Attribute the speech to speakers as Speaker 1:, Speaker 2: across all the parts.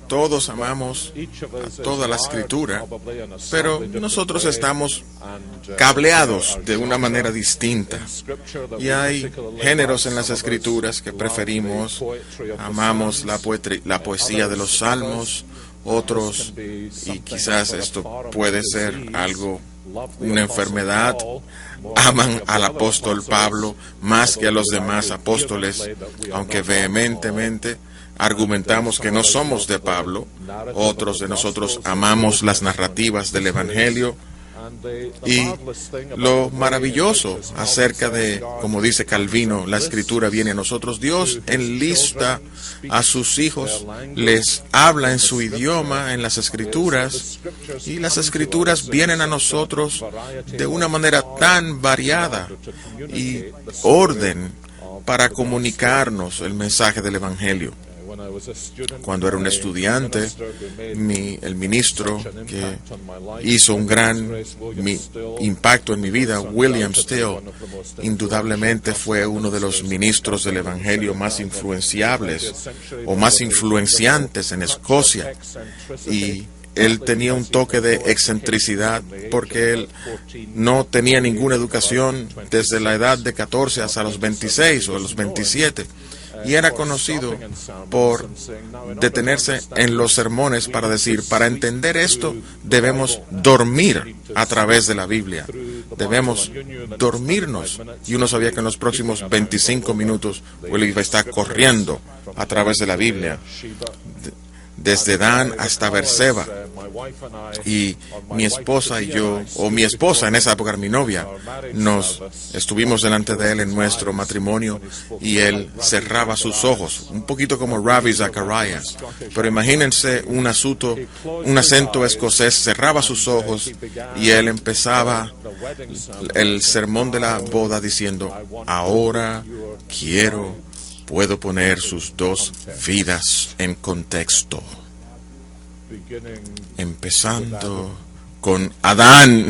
Speaker 1: Todos amamos toda la Escritura, pero nosotros estamos cableados de una manera distinta. Y hay géneros en las Escrituras que preferimos. Amamos la poesía de los Salmos, otros, y quizás esto puede ser algo, una enfermedad, aman al apóstol Pablo más que a los demás apóstoles, aunque vehementemente argumentamos que no somos de Pablo. Otros de nosotros amamos las narrativas del Evangelio. Y lo maravilloso acerca de, como dice Calvino, la Escritura viene a nosotros. Dios enlista a sus hijos, les habla en su idioma, en las Escrituras, y las Escrituras vienen a nosotros de una manera tan variada y orden para comunicarnos el mensaje del Evangelio. Cuando era un estudiante, el ministro que hizo un gran impacto en mi vida, William Still, indudablemente fue uno de los ministros del Evangelio más influenciables o más influenciantes en Escocia. Y él tenía un toque de excentricidad porque él no tenía ninguna educación desde la edad de 14 hasta los 26 o los 27. Y era conocido por detenerse en los sermones para decir, para entender esto, debemos dormir a través de la Biblia. Debemos dormirnos. Y uno sabía que en los próximos 25 minutos, él iba a estar corriendo a través de la Biblia, desde Dan hasta Berseba. Y mi esposa y yo, o mi esposa en esa época era mi novia, nos estuvimos delante de él en nuestro matrimonio y él cerraba sus ojos, un poquito como Ravi Zacharias. Pero imagínense un acento escocés, cerraba sus ojos y él empezaba el sermón de la boda diciendo, ahora puedo poner sus dos vidas en contexto. Empezando con Adán.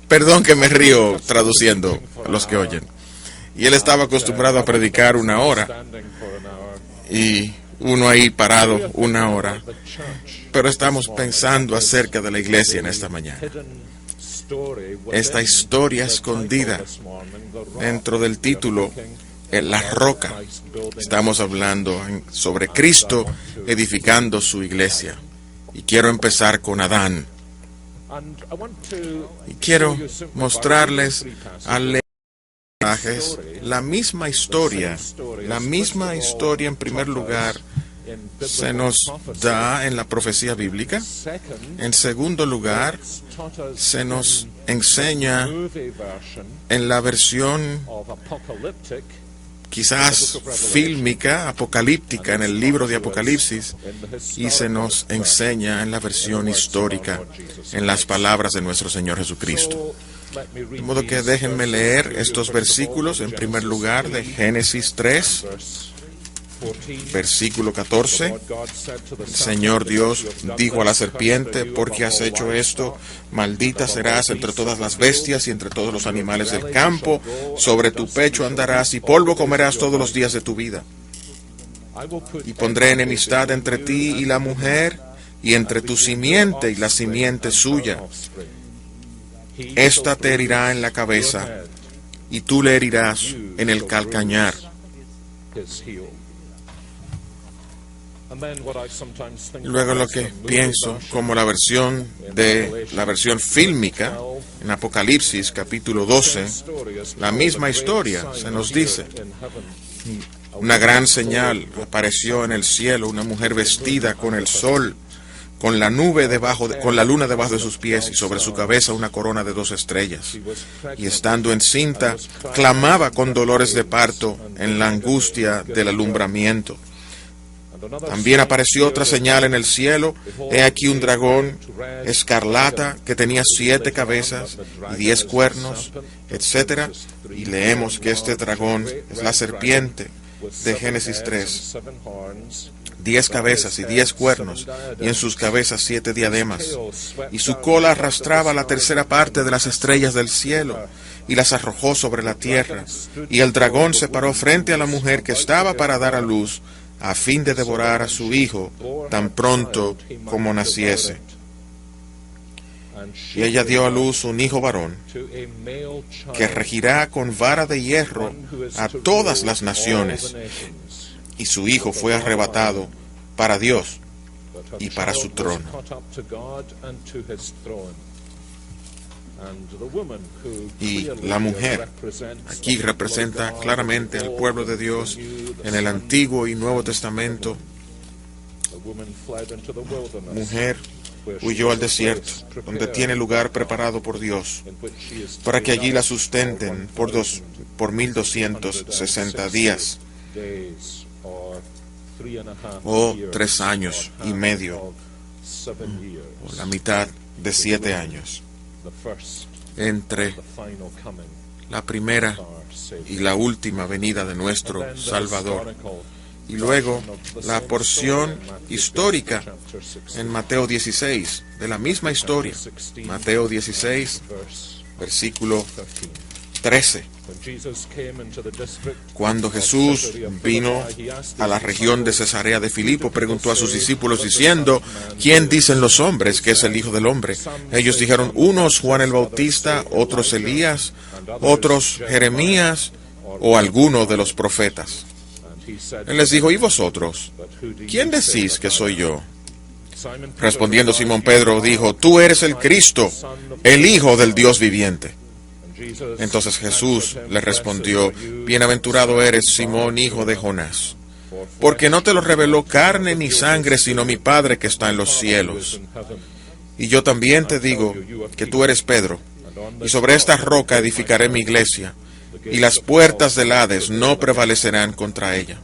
Speaker 1: Perdón que me río traduciendo a los que oyen. Y él estaba acostumbrado a predicar 1 hora. Y uno ahí parado 1 hora. Pero estamos pensando acerca de la iglesia en esta mañana. Esta historia escondida dentro del título, La Roca. Estamos hablando sobre Cristo edificando su iglesia. Y quiero empezar con Adán. Y quiero mostrarles al leer la misma historia en primer lugar se nos da en la profecía bíblica. En segundo lugar, se nos enseña en la versión quizás fílmica, apocalíptica, en el libro de Apocalipsis, y se nos enseña en la versión histórica, en las palabras de nuestro Señor Jesucristo. De modo que déjenme leer estos versículos, en primer lugar, de Génesis 3, versículo 14. El Señor Dios dijo a la serpiente, ¿por qué has hecho esto? Maldita serás entre todas las bestias y entre todos los animales del campo. Sobre tu pecho andarás y polvo comerás todos los días de tu vida. Y pondré enemistad entre ti y la mujer, y entre tu simiente y la simiente suya. Esta te herirá en la cabeza, y tú le herirás en el calcañar. Luego lo que pienso, como la versión fílmica, en Apocalipsis capítulo 12, la misma historia se nos dice. Una gran señal apareció en el cielo, una mujer vestida con el sol, con la luna debajo de sus pies, y sobre su cabeza una corona de 2 estrellas. Y estando encinta, clamaba con dolores de parto en la angustia del alumbramiento. También apareció otra señal en el cielo. He aquí un dragón escarlata que tenía 7 cabezas y 10 cuernos, etc. Y leemos que este dragón es la serpiente de Génesis 3. 10 cabezas y 10 cuernos, y en sus cabezas 7 diademas. Y su cola arrastraba la tercera parte de las estrellas del cielo, y las arrojó sobre la tierra. Y el dragón se paró frente a la mujer que estaba para dar a luz, a fin de devorar a su hijo tan pronto como naciese. Y ella dio a luz un hijo varón, que regirá con vara de hierro a todas las naciones. Y su hijo fue arrebatado para Dios y para su trono. Y la mujer aquí representa claramente al pueblo de Dios en el Antiguo y Nuevo Testamento. Mujer huyó al desierto, donde tiene lugar preparado por Dios, para que allí la sustenten por 1260 días, o 3 años y medio, o la mitad de 7 años, entre la primera y la última venida de nuestro Salvador. Y luego la porción histórica en Mateo 16, de la misma historia. Mateo 16, versículo 13. Cuando Jesús vino a la región de Cesarea de Filipo, preguntó a sus discípulos diciendo: ¿quién dicen los hombres que es el Hijo del Hombre? Ellos dijeron: unos Juan el Bautista, otros Elías, otros Jeremías o alguno de los profetas. Él les dijo: ¿y vosotros? ¿Quién decís que soy yo? Respondiendo Simón Pedro dijo: tú eres el Cristo, el Hijo del Dios viviente. Entonces Jesús le respondió: bienaventurado eres, Simón, hijo de Jonás, porque no te lo reveló carne ni sangre, sino mi Padre que está en los cielos. Y yo también te digo que tú eres Pedro, y sobre esta roca edificaré mi iglesia, y las puertas del Hades no prevalecerán contra ella.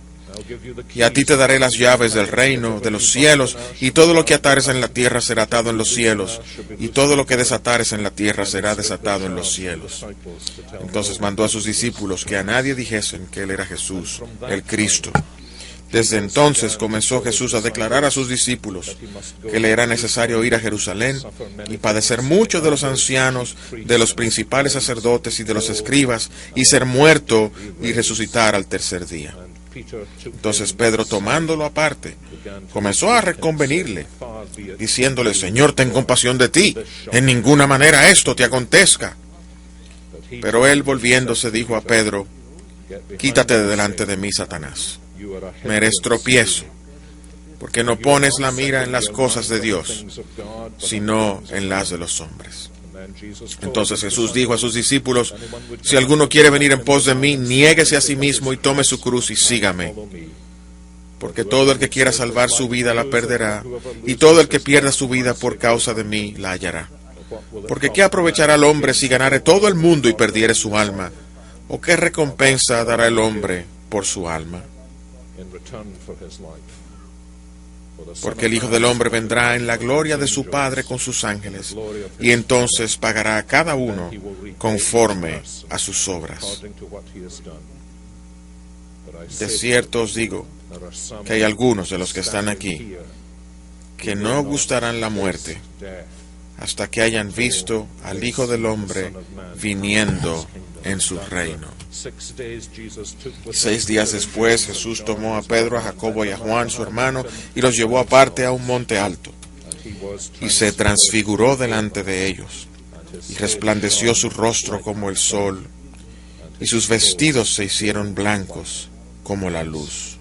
Speaker 1: Y a ti te daré las llaves del reino de los cielos, y todo lo que atares en la tierra será atado en los cielos, y todo lo que desatares en la tierra será desatado en los cielos. Entonces mandó a sus discípulos que a nadie dijesen que él era Jesús, el Cristo. Desde entonces comenzó Jesús a declarar a sus discípulos que le era necesario ir a Jerusalén y padecer mucho de los ancianos, de los principales sacerdotes y de los escribas, y ser muerto y resucitar al tercer día. Entonces Pedro, tomándolo aparte, comenzó a reconvenirle, diciéndole: Señor, ten compasión de ti, en ninguna manera esto te acontezca. Pero él, volviéndose, dijo a Pedro: quítate de delante de mí, Satanás. Me eres tropiezo, porque no pones la mira en las cosas de Dios, sino en las de los hombres. Entonces Jesús dijo a sus discípulos: si alguno quiere venir en pos de mí, niéguese a sí mismo y tome su cruz y sígame. Porque todo el que quiera salvar su vida la perderá, y todo el que pierda su vida por causa de mí la hallará. Porque ¿qué aprovechará el hombre si ganare todo el mundo y perdiere su alma? ¿O qué recompensa dará el hombre por su alma? Porque el Hijo del Hombre vendrá en la gloria de su Padre con sus ángeles, y entonces pagará a cada uno conforme a sus obras. De cierto os digo que hay algunos de los que están aquí que no gustarán la muerte hasta que hayan visto al Hijo del Hombre viniendo en su reino. 6 días después, Jesús tomó a Pedro, a Jacobo y a Juan, su hermano, y los llevó aparte a un monte alto, y se transfiguró delante de ellos, y resplandeció su rostro como el sol, y sus vestidos se hicieron blancos como la luz.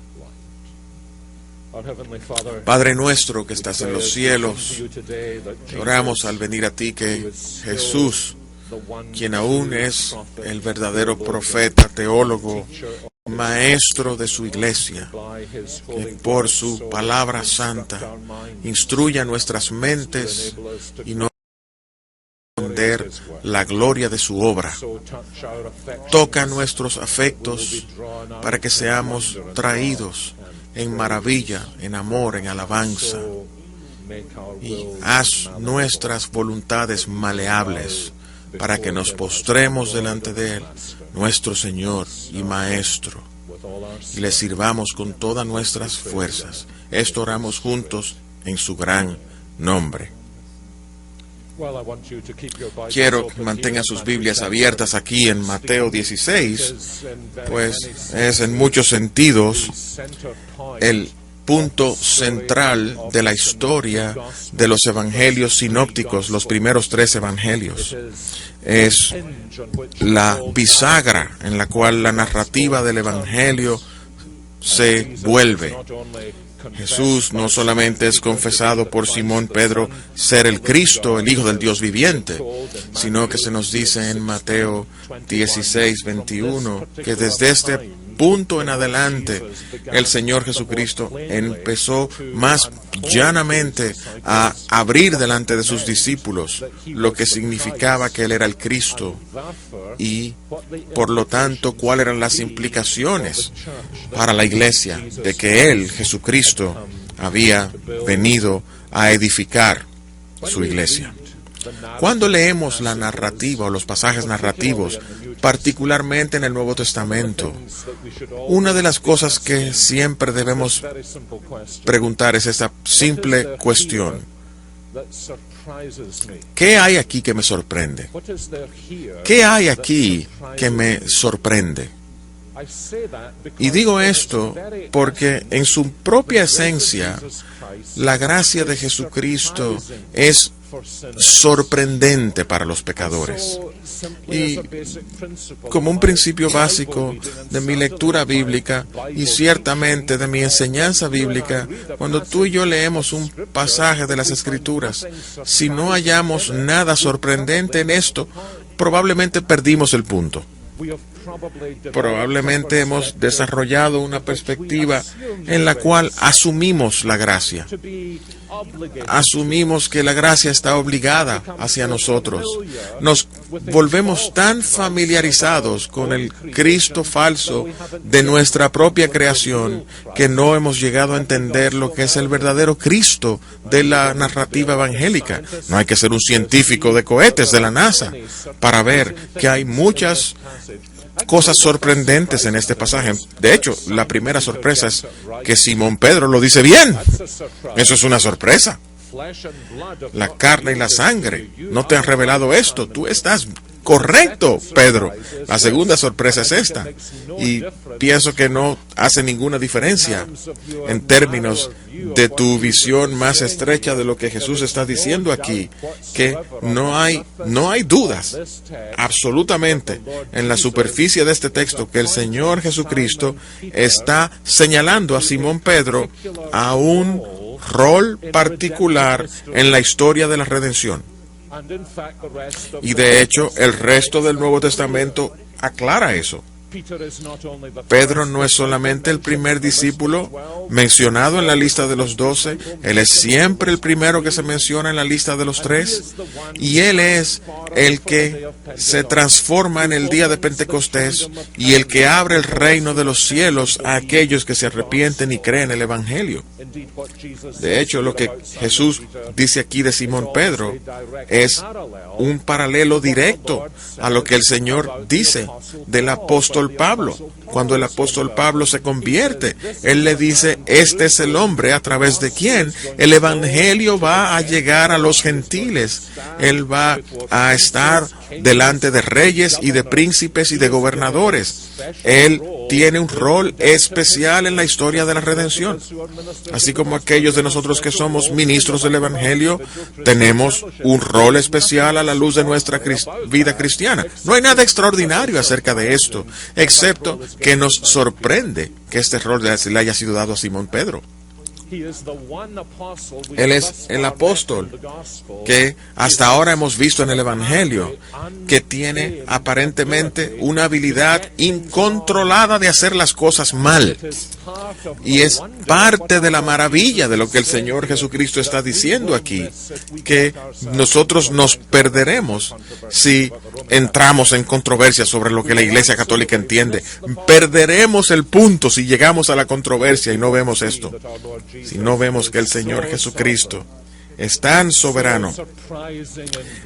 Speaker 1: Padre nuestro que estás en los cielos, te oramos al venir a ti que Jesús, quien aún es el verdadero profeta, teólogo, maestro de su iglesia, que por su palabra santa instruya nuestras mentes y nos entender la gloria de su obra. Toca nuestros afectos para que seamos traídos en maravilla, en amor, en alabanza, y haz nuestras voluntades maleables para que nos postremos delante de Él, nuestro Señor y Maestro, y le sirvamos con todas nuestras fuerzas, esto oramos juntos en su gran nombre. Quiero que mantengan sus Biblias abiertas aquí en Mateo 16, pues es en muchos sentidos el punto central de la historia de los evangelios sinópticos, los primeros 3 evangelios. Es la bisagra en la cual la narrativa del evangelio se vuelve. Jesús no solamente es confesado por Simón Pedro ser el Cristo, el Hijo del Dios viviente, sino que se nos dice en Mateo 16, 21, que desde este punto en adelante el Señor Jesucristo empezó más llanamente a abrir delante de sus discípulos lo que significaba que Él era el Cristo y, por lo tanto, cuáles eran las implicaciones para la iglesia de que Él, Jesucristo, había venido a edificar su iglesia. Cuando leemos la narrativa o los pasajes narrativos, particularmente en el Nuevo Testamento, una de las cosas que siempre debemos preguntar es esta simple cuestión: ¿qué hay aquí que me sorprende? ¿Qué hay aquí que me sorprende? Y digo esto porque en su propia esencia, la gracia de Jesucristo es sorprendente para los pecadores. Y como un principio básico de mi lectura bíblica y ciertamente de mi enseñanza bíblica, cuando tú y yo leemos un pasaje de las Escrituras, si no hallamos nada sorprendente en esto, probablemente perdimos el punto. Probablemente hemos desarrollado una perspectiva en la cual asumimos la gracia. Asumimos que la gracia está obligada hacia nosotros. Nos volvemos tan familiarizados con el Cristo falso de nuestra propia creación que no hemos llegado a entender lo que es el verdadero Cristo de la narrativa evangélica. No hay que ser un científico de cohetes de la NASA para ver que hay muchas cosas sorprendentes en este pasaje. De hecho, la primera sorpresa es que Simón Pedro lo dice bien. Eso es una sorpresa. La carne y la sangre no te han revelado esto. Tú estás correcto, Pedro. La segunda sorpresa es esta. Y pienso que no hace ninguna diferencia en términos de tu visión más estrecha de lo que Jesús está diciendo aquí, que no hay dudas absolutamente en la superficie de este texto que el Señor Jesucristo está señalando a Simón Pedro a un rol particular en la historia de la redención. Y de hecho, el resto del Nuevo Testamento aclara eso. Pedro no es solamente el primer discípulo mencionado en la lista de los 12, él es siempre el primero que se menciona en la lista de los 3, y él es el que se transforma en el día de Pentecostés y el que abre el reino de los cielos a aquellos que se arrepienten y creen el Evangelio. De hecho, lo que Jesús dice aquí de Simón Pedro es un paralelo directo a lo que el Señor dice del apóstol Pablo. Cuando el apóstol Pablo se convierte, él le dice: este es el hombre a través de quien el evangelio va a llegar a los gentiles. Él va a estar delante de reyes y de príncipes y de gobernadores. Él tiene un rol especial en la historia de la redención. Así como aquellos de nosotros que somos ministros del evangelio, tenemos un rol especial a la luz de nuestra vida cristiana. No hay nada extraordinario acerca de esto, excepto que nos sorprende que este rol le haya sido dado a Simón Pedro. Él es el apóstol que hasta ahora hemos visto en el Evangelio, que tiene aparentemente una habilidad incontrolada de hacer las cosas mal. Y es parte de la maravilla de lo que el Señor Jesucristo está diciendo aquí, que nosotros nos perderemos si entramos en controversia sobre lo que la Iglesia Católica entiende. Perderemos el punto si llegamos a la controversia y no vemos esto. Si no vemos que el Señor Jesucristo es tan soberano,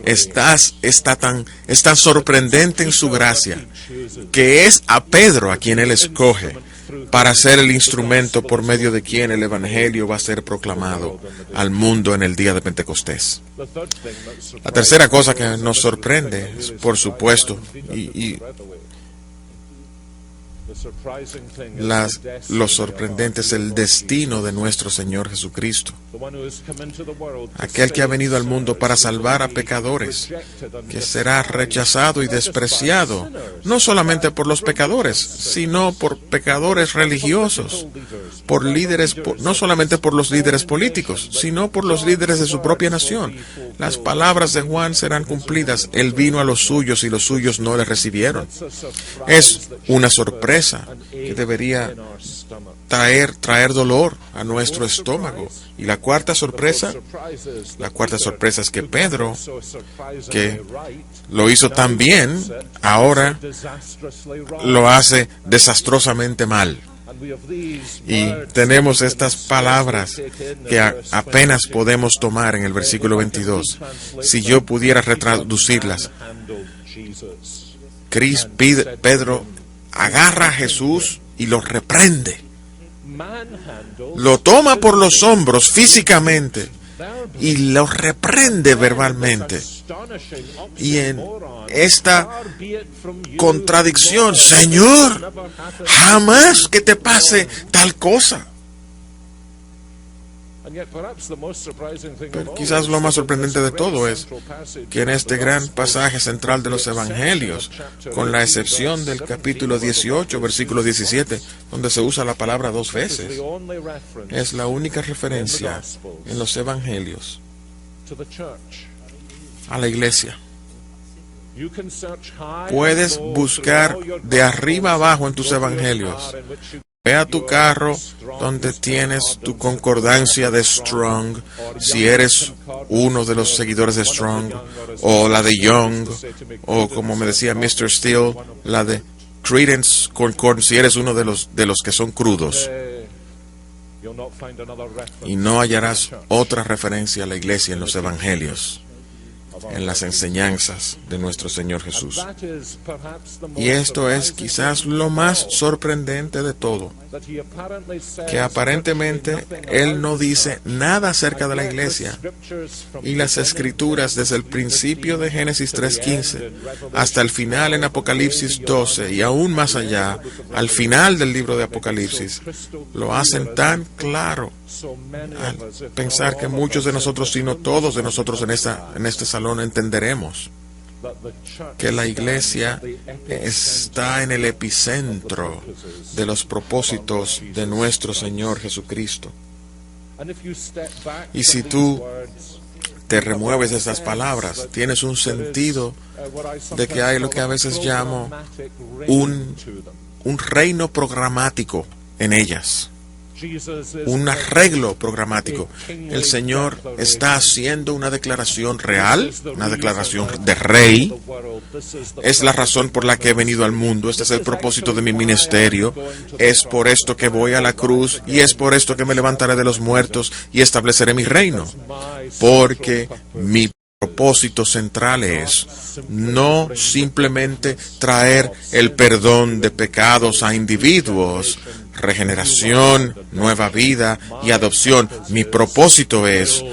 Speaker 1: es tan sorprendente en su gracia, que es a Pedro a quien Él escoge para ser el instrumento por medio de quien el Evangelio va a ser proclamado al mundo en el día de Pentecostés. La tercera cosa que nos sorprende es, por supuesto, lo sorprendente es el destino de nuestro Señor Jesucristo, aquel que ha venido al mundo para salvar a pecadores, que será rechazado y despreciado, no solamente por los pecadores, sino por pecadores religiosos, por líderes, no solamente por los líderes políticos, sino por los líderes de su propia nación. Las palabras de Juan serán cumplidas: Él vino a los suyos y los suyos no le recibieron. Es una sorpresa que debería traer dolor a nuestro estómago. Y la cuarta sorpresa es que Pedro, que lo hizo tan bien, ahora lo hace desastrosamente mal. Y tenemos estas palabras que apenas podemos tomar en el versículo 22. Si yo pudiera retraducirlas, Pedro agarra a Jesús y lo reprende. Lo toma por los hombros físicamente y lo reprende verbalmente. Y en esta contradicción: Señor, jamás que te pase tal cosa. Pero quizás lo más sorprendente de todo es que en este gran pasaje central de los Evangelios, con la excepción del capítulo 18, versículo 17, donde se usa la palabra 2 veces, es la única referencia en los Evangelios a la iglesia. Puedes buscar de arriba abajo en tus Evangelios. Ve a tu carro donde tienes tu concordancia de Strong, si eres uno de los seguidores de Strong, o la de Young, o como me decía Mr. Steele, la de Credence Concord, si eres uno de los que son crudos. Y no hallarás otra referencia a la iglesia en los Evangelios, en las enseñanzas de nuestro Señor Jesús. Y esto es quizás lo más sorprendente de todo, que aparentemente Él no dice nada acerca de la iglesia, y las Escrituras desde el principio de Génesis 3:15 hasta el final en Apocalipsis 12 y aún más allá, al final del libro de Apocalipsis, lo hacen tan claro al pensar que muchos de nosotros, si no todos de nosotros en este salón, entenderemos que la iglesia está en el epicentro de los propósitos de nuestro Señor Jesucristo. Y si tú te remueves de esas palabras, tienes un sentido de que hay lo que a veces llamo un reino programático en ellas. Un arreglo programático. El Señor está haciendo una declaración real, una declaración de rey. Es la razón por la que he venido al mundo. Este es el propósito de mi ministerio. Es por esto que voy a la cruz y es por esto que me levantaré de los muertos y estableceré mi reino. Porque mi propósito central es no simplemente traer el perdón de pecados a individuos, regeneración, nueva vida y adopción. Mi propósito es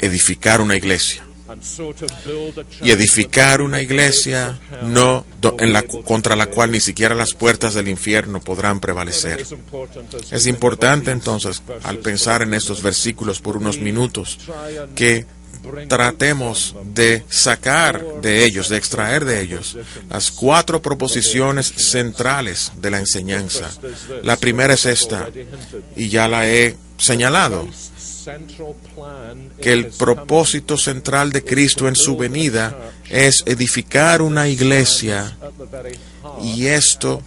Speaker 1: edificar una iglesia. Y edificar una iglesia contra la cual ni siquiera las puertas del infierno podrán prevalecer. Es importante entonces, al pensar en estos versículos por unos minutos, que tratemos de sacar de ellos, de extraer de ellos, las 4 proposiciones centrales de la enseñanza. La primera es esta, y ya la he señalado, que el propósito central de Cristo en su venida es edificar una iglesia, y esto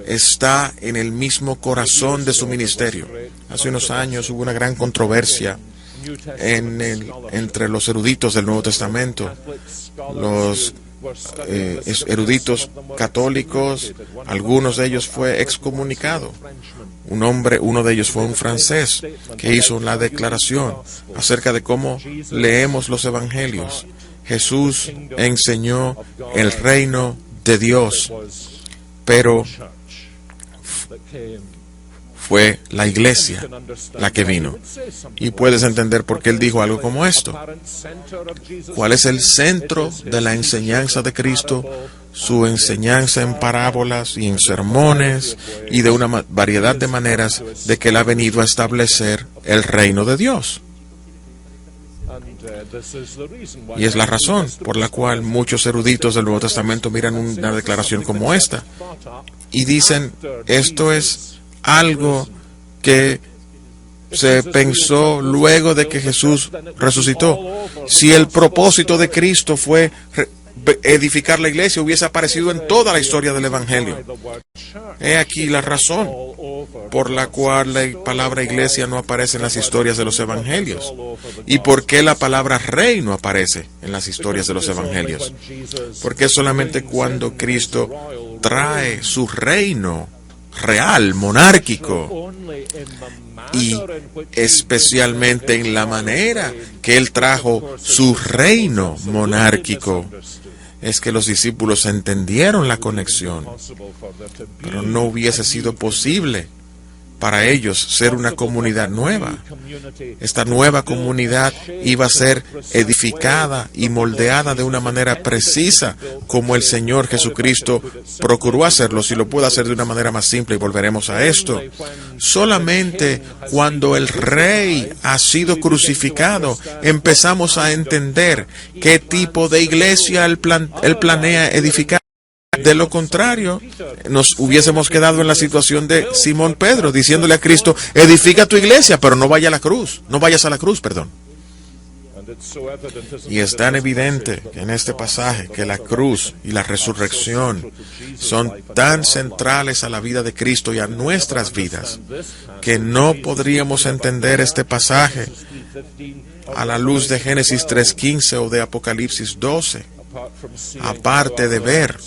Speaker 1: está en el mismo corazón de su ministerio. Hace unos años hubo una gran controversia entre los eruditos del Nuevo Testamento, los eruditos católicos. Algunos de ellos fue excomunicado. Uno de ellos fue un francés que hizo la declaración acerca de cómo leemos los evangelios. Jesús enseñó el reino de Dios, pero fue la iglesia la que vino. Y puedes entender por qué él dijo algo como esto. ¿Cuál es el centro de la enseñanza de Cristo? Su enseñanza en parábolas y en sermones y de una variedad de maneras de que él ha venido a establecer el reino de Dios. Y es la razón por la cual muchos eruditos del Nuevo Testamento miran una declaración como esta y dicen, esto es algo que se pensó luego de que Jesús resucitó. Si el propósito de Cristo fue edificar la iglesia, hubiese aparecido en toda la historia del Evangelio. He aquí la razón por la cual la palabra iglesia no aparece en las historias de los Evangelios. ¿Y por qué la palabra rey no aparece en las historias de los Evangelios? Porque solamente cuando Cristo trae su reino real, monárquico, y especialmente en la manera que él trajo su reino monárquico, es que los discípulos entendieron la conexión, pero no hubiese sido posible para ellos ser una comunidad nueva. Esta nueva comunidad iba a ser edificada y moldeada de una manera precisa, como el Señor Jesucristo procuró hacerlo. Si lo puede hacer de una manera más simple, y volveremos a esto. Solamente cuando el Rey ha sido crucificado, empezamos a entender qué tipo de iglesia él planea edificar. De lo contrario, nos hubiésemos quedado en la situación de Simón Pedro, diciéndole a Cristo, edifica tu iglesia, pero no vayas a la cruz, perdón. Y es tan evidente en este pasaje que la cruz y la resurrección son tan centrales a la vida de Cristo y a nuestras vidas, que no podríamos entender este pasaje a la luz de Génesis 3:15 o de Apocalipsis 12, aparte de ver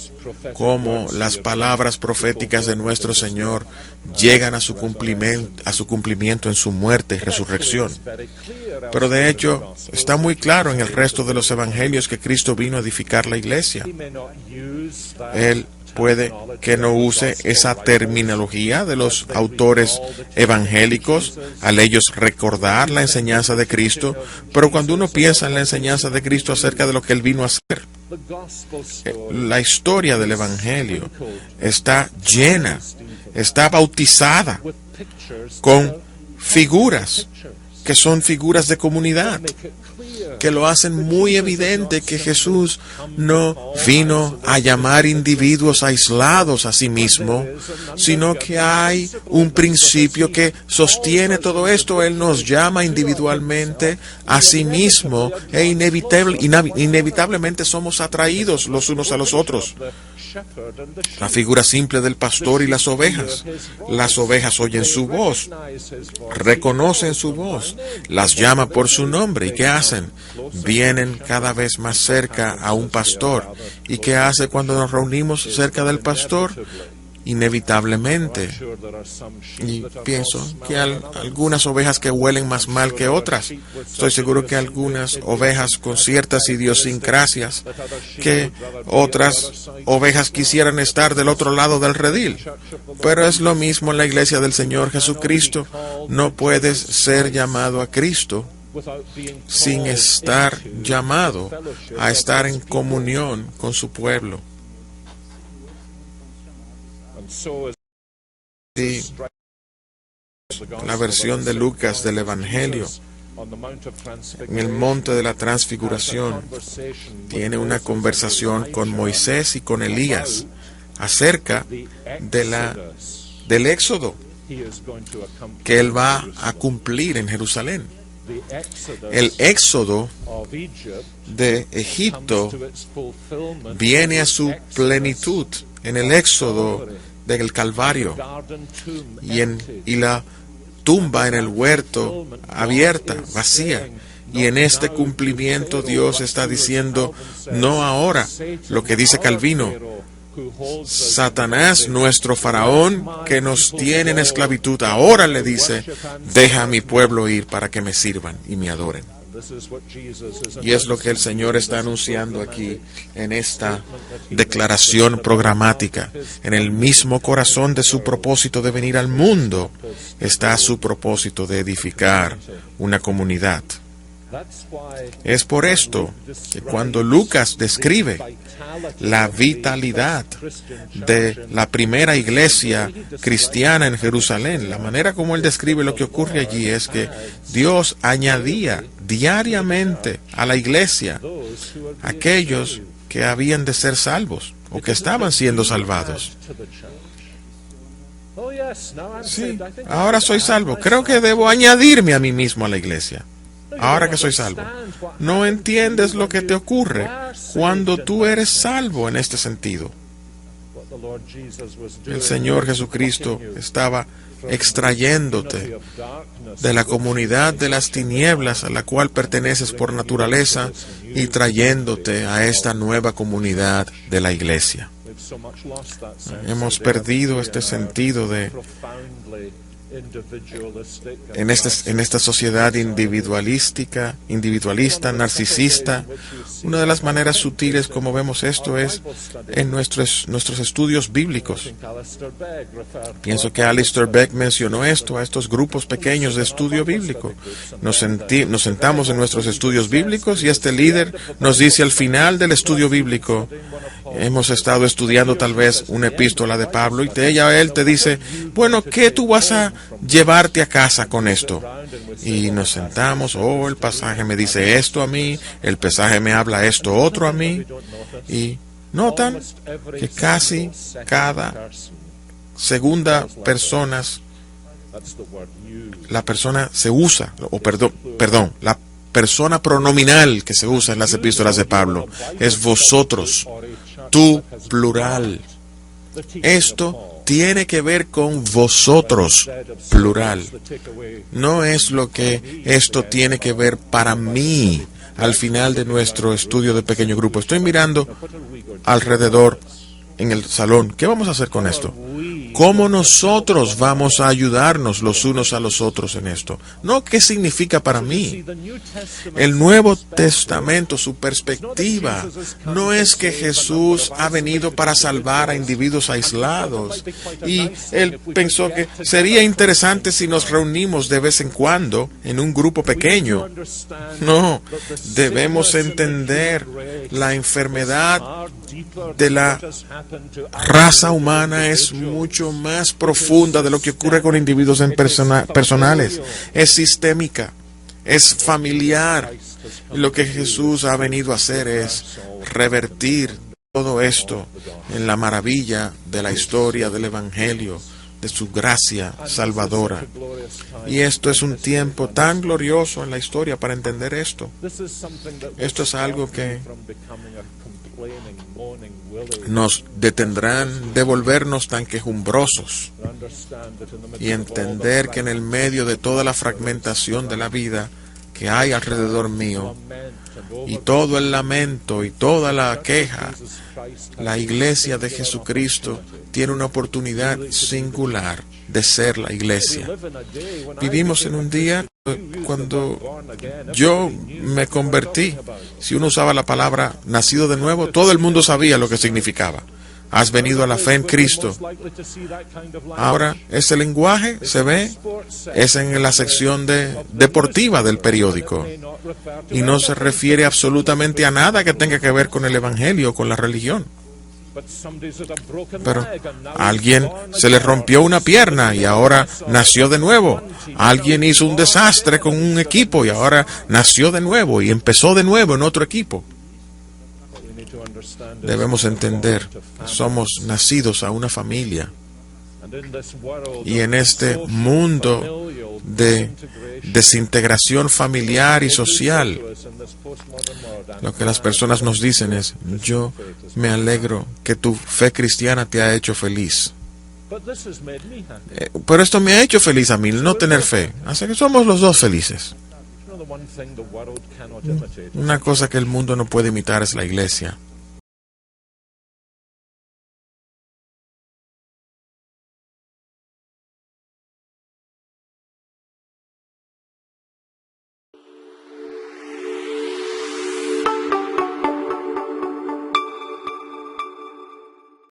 Speaker 1: cómo las palabras proféticas de nuestro Señor llegan a su cumplimiento en su muerte y resurrección. Pero de hecho, está muy claro en el resto de los evangelios que Cristo vino a edificar la iglesia. Él puede que no use esa terminología de los autores evangélicos al ellos recordar la enseñanza de Cristo, pero cuando uno piensa en la enseñanza de Cristo acerca de lo que Él vino a hacer, la historia del Evangelio está llena, está bautizada con figuras que son figuras de comunidad, que lo hacen muy evidente que Jesús no vino a llamar individuos aislados a sí mismo, sino que hay un principio que sostiene todo esto. Él nos llama individualmente a sí mismo e inevitablemente somos atraídos los unos a los otros. La figura simple del pastor y las ovejas. Las ovejas oyen su voz, reconocen su voz, las llama por su nombre. ¿Y qué hacen? Vienen cada vez más cerca a un pastor. ¿Y qué hace cuando nos reunimos cerca del pastor? Inevitablemente, y pienso que hay algunas ovejas que huelen más mal que otras. Estoy seguro que algunas ovejas con ciertas idiosincrasias que otras ovejas quisieran estar del otro lado del redil. Pero es lo mismo en la iglesia del Señor Jesucristo. No puedes ser llamado a Cristo sin estar llamado a estar en comunión con su pueblo. Sí, la versión de Lucas del Evangelio, en el monte de la transfiguración, tiene una conversación con Moisés y con Elías acerca del éxodo que él va a cumplir en Jerusalén. El éxodo de Egipto viene a su plenitud en el éxodo del Calvario y la tumba en el huerto abierta, vacía. Y en este cumplimiento Dios está diciendo, no ahora, lo que dice Calvino, Satanás, nuestro faraón, que nos tiene en esclavitud, ahora le dice, deja a mi pueblo ir para que me sirvan y me adoren. Y es lo que el Señor está anunciando aquí en esta declaración programática. En el mismo corazón de su propósito de venir al mundo está su propósito de edificar una comunidad. Es por esto que cuando Lucas describe la vitalidad de la primera iglesia cristiana en Jerusalén, la manera como él describe lo que ocurre allí es que Dios añadía diariamente a la iglesia aquellos que habían de ser salvos o que estaban siendo salvados. Sí, ahora soy salvo. Creo que debo añadirme a mí mismo a la iglesia. Ahora que soy salvo. No entiendes lo que te ocurre cuando tú eres salvo en este sentido. El Señor Jesucristo estaba extrayéndote de la comunidad de las tinieblas a la cual perteneces por naturaleza y trayéndote a esta nueva comunidad de la iglesia. Hemos perdido este sentido de en esta sociedad individualista, narcisista. Una de las maneras sutiles como vemos esto es en nuestros estudios bíblicos. Pienso que Alistair Begg mencionó esto a estos grupos pequeños de estudio bíblico. Nos sentamos en nuestros estudios bíblicos y este líder nos dice al final del estudio bíblico, hemos estado estudiando tal vez una epístola de Pablo y él te dice, bueno, ¿qué tú vas a llevarte a casa con esto? Y nos sentamos, el pasaje me dice esto a mí, el pasaje me habla esto otro a mí, y notan que casi cada segunda persona, la persona se usa, la persona pronominal que se usa en las epístolas de Pablo es vosotros, tú plural. Esto tiene que ver con vosotros, plural. No es lo que esto tiene que ver para mí al final de nuestro estudio de pequeño grupo. Estoy mirando alrededor en el salón. ¿Qué vamos a hacer con esto? ¿Cómo nosotros vamos a ayudarnos los unos a los otros en esto? No, ¿qué significa para mí? El Nuevo Testamento, su perspectiva, no es que Jesús ha venido para salvar a individuos aislados. Y él pensó que sería interesante si nos reunimos de vez en cuando en un grupo pequeño. No, debemos entender la enfermedad de la raza humana es mucho más profunda de lo que ocurre con individuos personales. Es sistémica, es familiar. Y lo que Jesús ha venido a hacer es revertir todo esto en la maravilla de la historia del Evangelio, de su gracia salvadora. Y esto es un tiempo tan glorioso en la historia para entender esto. Esto es algo que nos detendrán de volvernos tan quejumbrosos y entender que en el medio de toda la fragmentación de la vida que hay alrededor mío y todo el lamento y toda la queja, la iglesia de Jesucristo tiene una oportunidad singular de ser la iglesia. Vivimos en un día cuando yo me convertí. Si uno usaba la palabra nacido de nuevo, todo el mundo sabía lo que significaba. Has venido a la fe en Cristo. Ahora, ese lenguaje se ve, es en la sección deportiva del periódico. Y no se refiere absolutamente a nada que tenga que ver con el Evangelio o con la religión. Pero a alguien se le rompió una pierna y ahora nació de nuevo. Alguien hizo un desastre con un equipo y ahora nació de nuevo y empezó de nuevo en otro equipo. Debemos entender, somos nacidos a una familia. Y en este mundo de desintegración familiar y social, lo que las personas nos dicen es, yo me alegro que tu fe cristiana te ha hecho feliz. Pero esto me ha hecho feliz a mí, no tener fe. Así que somos los dos felices. Una cosa que el mundo no puede imitar es la iglesia.